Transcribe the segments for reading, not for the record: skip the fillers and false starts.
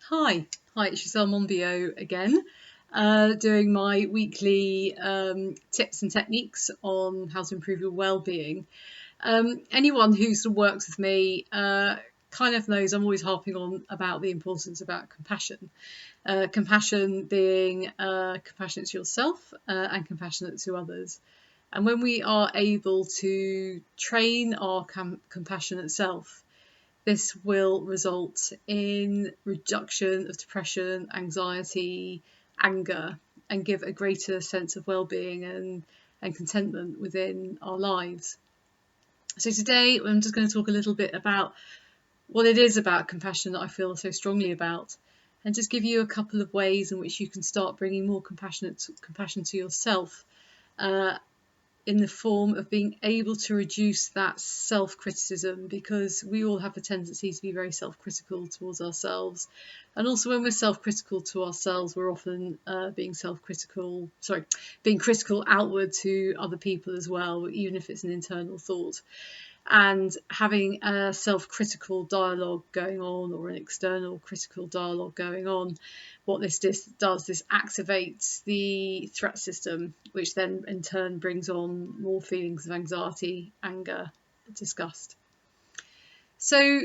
Hi, it's Giselle again, doing my weekly tips and techniques on how to improve your well-being. Anyone who sort of works with me kind of knows I'm always harping on about the importance about compassion. Compassion being compassionate to yourself and compassionate to others. And when we are able to train our compassionate self, this will result in reduction of depression, anxiety, anger, and give a greater sense of well-being and contentment within our lives. So today I'm just going to talk a little bit about what it is about compassion that I feel so strongly about, and just give you a couple of ways in which you can start bringing more compassion to yourself, in the form of being able to reduce that self-criticism, because we all have a tendency to be very self-critical towards ourselves, and also when we're self-critical to ourselves, we're often being critical outward to other people as well, even if it's an internal thought. And having a self-critical dialogue going on, or an external critical dialogue going on, what this does, this activates the threat system, which then in turn brings on more feelings of anxiety, anger, disgust. So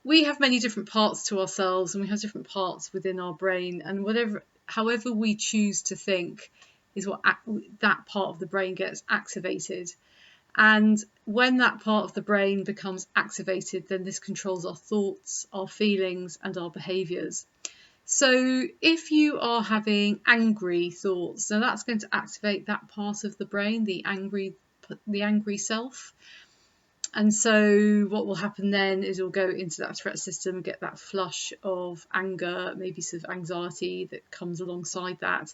we have many different parts to ourselves, and we have different parts within our brain, and however we choose to think is what that part of the brain gets activated. And when that part of the brain becomes activated, then this controls our thoughts, our feelings, and our behaviours. So if you are having angry thoughts, then that's going to activate that part of the brain, the angry self. And so what will happen then is you'll go into that threat system, get that flush of anger, maybe sort of anxiety that comes alongside that.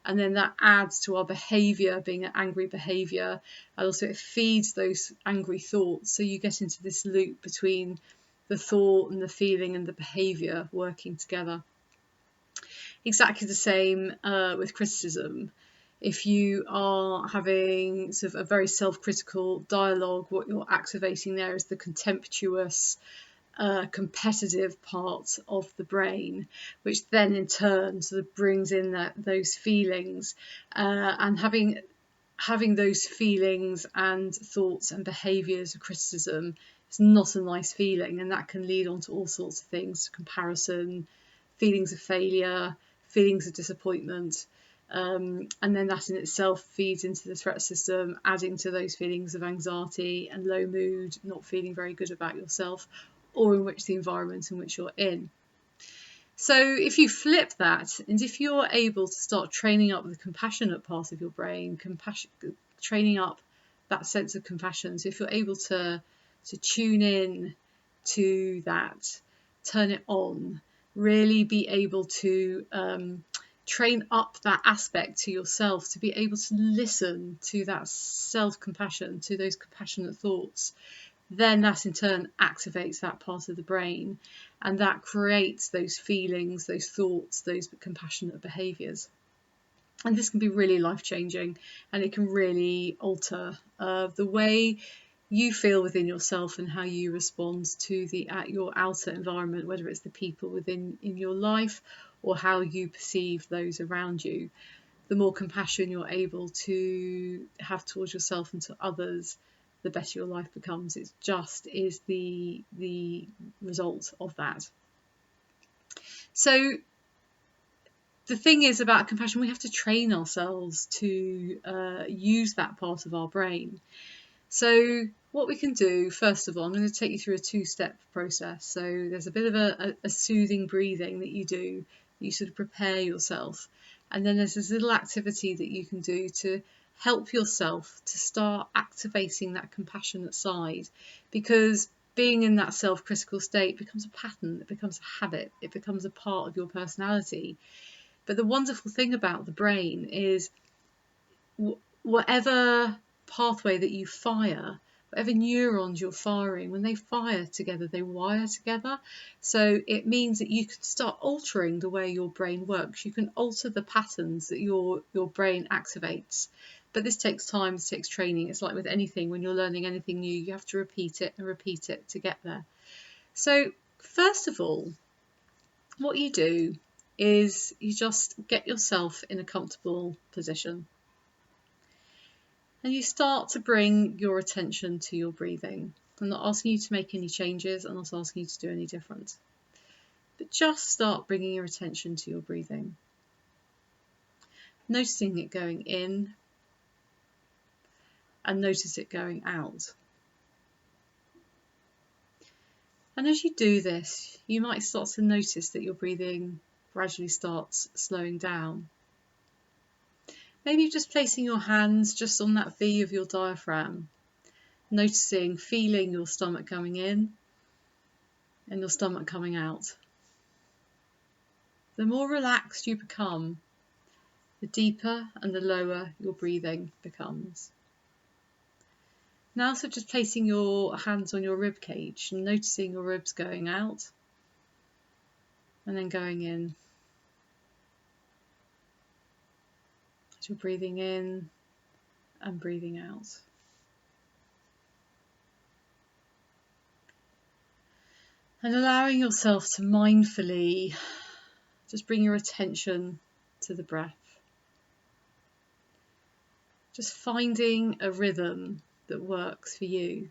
And then that adds to our behaviour, being an angry behaviour. And also it feeds those angry thoughts. So you get into this loop between the thought and the feeling and the behaviour working together. Exactly the same with criticism. If you are having sort of a very self-critical dialogue, what you're activating there is the contemptuous, competitive part of the brain, which then in turn sort of brings in those feelings, and having those feelings and thoughts and behaviours of criticism is not a nice feeling, and that can lead on to all sorts of things: comparison, feelings of failure, feelings of disappointment. And then that in itself feeds into the threat system, adding to those feelings of anxiety and low mood, not feeling very good about yourself, or in which the environment in which you're in. So if you flip that, and if you're able to start training up the compassionate part of your brain, training up that sense of compassion, so if you're able to tune in to that, turn it on, really be able to train up that aspect to yourself, to be able to listen to that self-compassion, to those compassionate thoughts, then that in turn activates that part of the brain, and that creates those feelings, those thoughts, those compassionate behaviours. And this can be really life-changing, and it can really alter the way you feel within yourself and how you respond to your outer environment, whether it's the people in your life or how you perceive those around you. The more compassion you're able to have towards yourself and to others, the better your life becomes. It just is the result of that. So the thing is about compassion, we have to train ourselves to use that part of our brain. So what we can do, first of all, I'm going to take you through a two-step process. So there's a bit of a soothing breathing that you do. You sort of prepare yourself. And then there's this little activity that you can do to help yourself to start activating that compassionate side, because being in that self-critical state becomes a pattern, it becomes a habit, it becomes a part of your personality. But the wonderful thing about the brain is whatever pathway that you fire, whatever neurons you're firing, when they fire together, they wire together. So it means that you can start altering the way your brain works. You can alter the patterns that your brain activates. But this takes time, it takes training. It's like with anything, when you're learning anything new, you have to repeat it and repeat it to get there. So first of all, what you do is you just get yourself in a comfortable position and you start to bring your attention to your breathing. I'm not asking you to make any changes, I'm not asking you to do any different, but just start bringing your attention to your breathing, noticing it going in and notice it going out. And as you do this, you might start to notice that your breathing gradually starts slowing down. Maybe just placing your hands just on that V of your diaphragm, noticing, feeling your stomach coming in and your stomach coming out. The more relaxed you become, the deeper and the lower your breathing becomes. Now, so just placing your hands on your rib cage and noticing your ribs going out and then going in. As you're breathing in and breathing out. And allowing yourself to mindfully just bring your attention to the breath. Just finding a rhythm that works for you.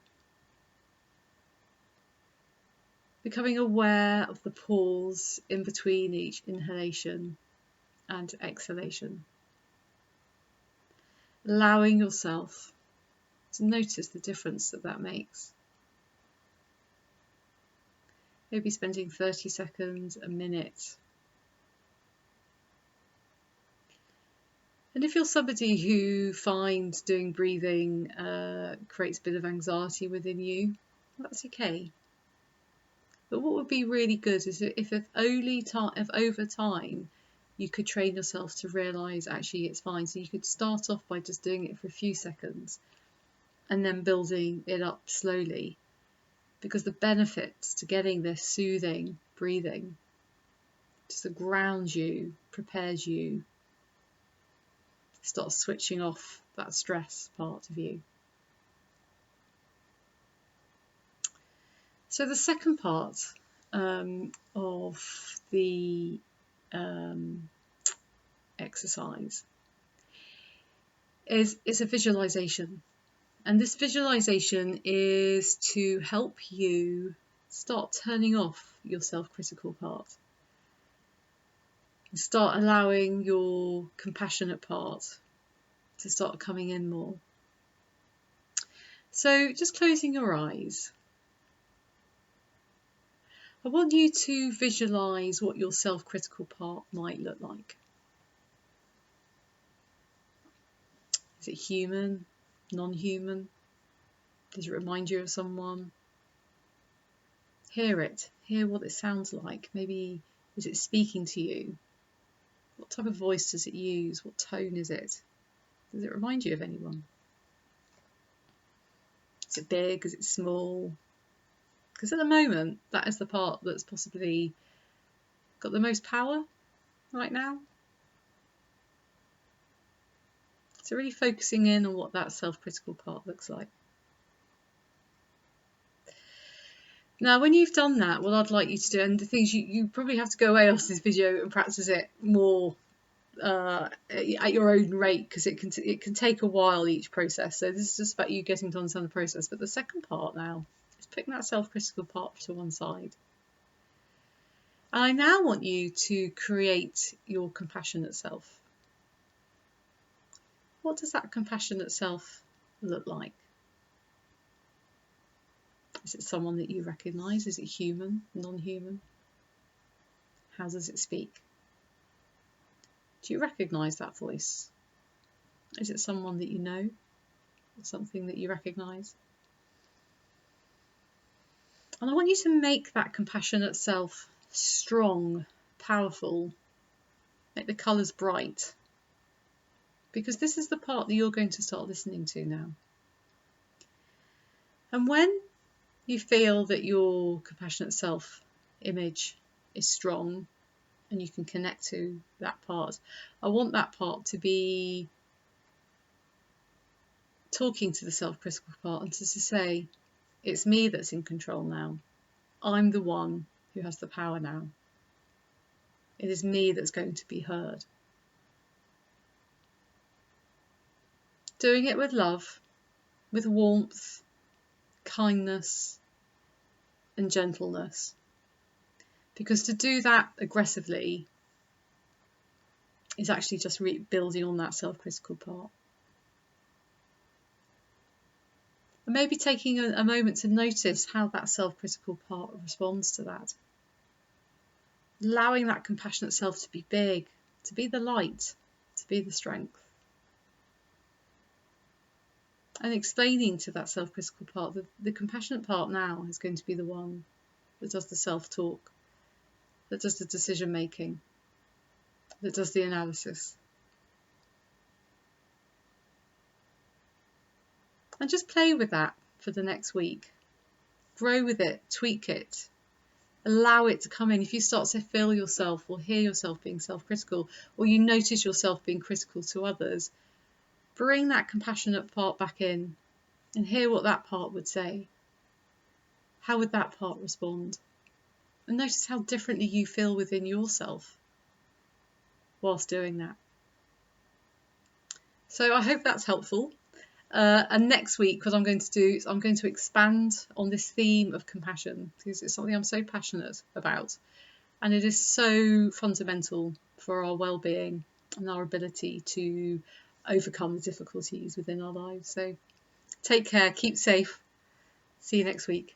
Becoming aware of the pause in between each inhalation and exhalation. Allowing yourself to notice the difference that makes. Maybe spending 30 seconds, a minute. And if you're somebody who finds doing breathing creates a bit of anxiety within you, that's okay. But what would be really good is if over time you could train yourself to realise actually it's fine. So you could start off by just doing it for a few seconds and then building it up slowly. Because the benefits to getting this soothing breathing just to ground you, prepares you, start switching off that stress part of you. So the second part of the exercise is a visualization. And this visualization is to help you start turning off your self-critical part and start allowing your compassionate part to start coming in more. So just closing your eyes. I want you to visualize what your self-critical part might look like. Is it human? Non-human? Does it remind you of someone? Hear it. Hear what it sounds like. Maybe is it speaking to you? What type of voice does it use? What tone is it? Does it remind you of anyone? Is it big? Is it small? Because at the moment, that is the part that's possibly got the most power right now. So really focusing in on what that self-critical part looks like. Now, when you've done that, what I'd like you to do, and the things you probably have to go away after this video and practice it more at your own rate, because it can take a while, each process. So this is just about you getting to understand the process. But the second part now is putting that self-critical part to one side. And I now want you to create your compassionate self. What does that compassionate self look like? Is it someone that you recognise? Is it human, non-human? How does it speak? Do you recognise that voice? Is it someone that you know? Or something that you recognise? And I want you to make that compassionate self strong, powerful, make the colours bright. Because this is the part that you're going to start listening to now. And when you feel that your compassionate self image is strong and you can connect to that part, I want that part to be talking to the self-critical part and to say, it's me that's in control now. I'm the one who has the power now. It is me that's going to be heard. Doing it with love, with warmth, kindness, and gentleness. Because to do that aggressively is actually just building on that self-critical part. And maybe taking a moment to notice how that self-critical part responds to that. Allowing that compassionate self to be big, to be the light, to be the strength. And explaining to that self-critical part that the compassionate part now is going to be the one that does the self-talk, that does the decision-making, that does the analysis. And just play with that for the next week. Grow with it, tweak it, allow it to come in. If you start to feel yourself or hear yourself being self-critical, or you notice yourself being critical to others, bring that compassionate part back in and hear what that part would say. How would that part respond? And notice how differently you feel within yourself whilst doing that. So I hope that's helpful. And next week, what I'm going to do is I'm going to expand on this theme of compassion, because it's something I'm so passionate about. And it is so fundamental for our well-being and our ability to overcome the difficulties within our lives. So take care, keep safe. See you next week.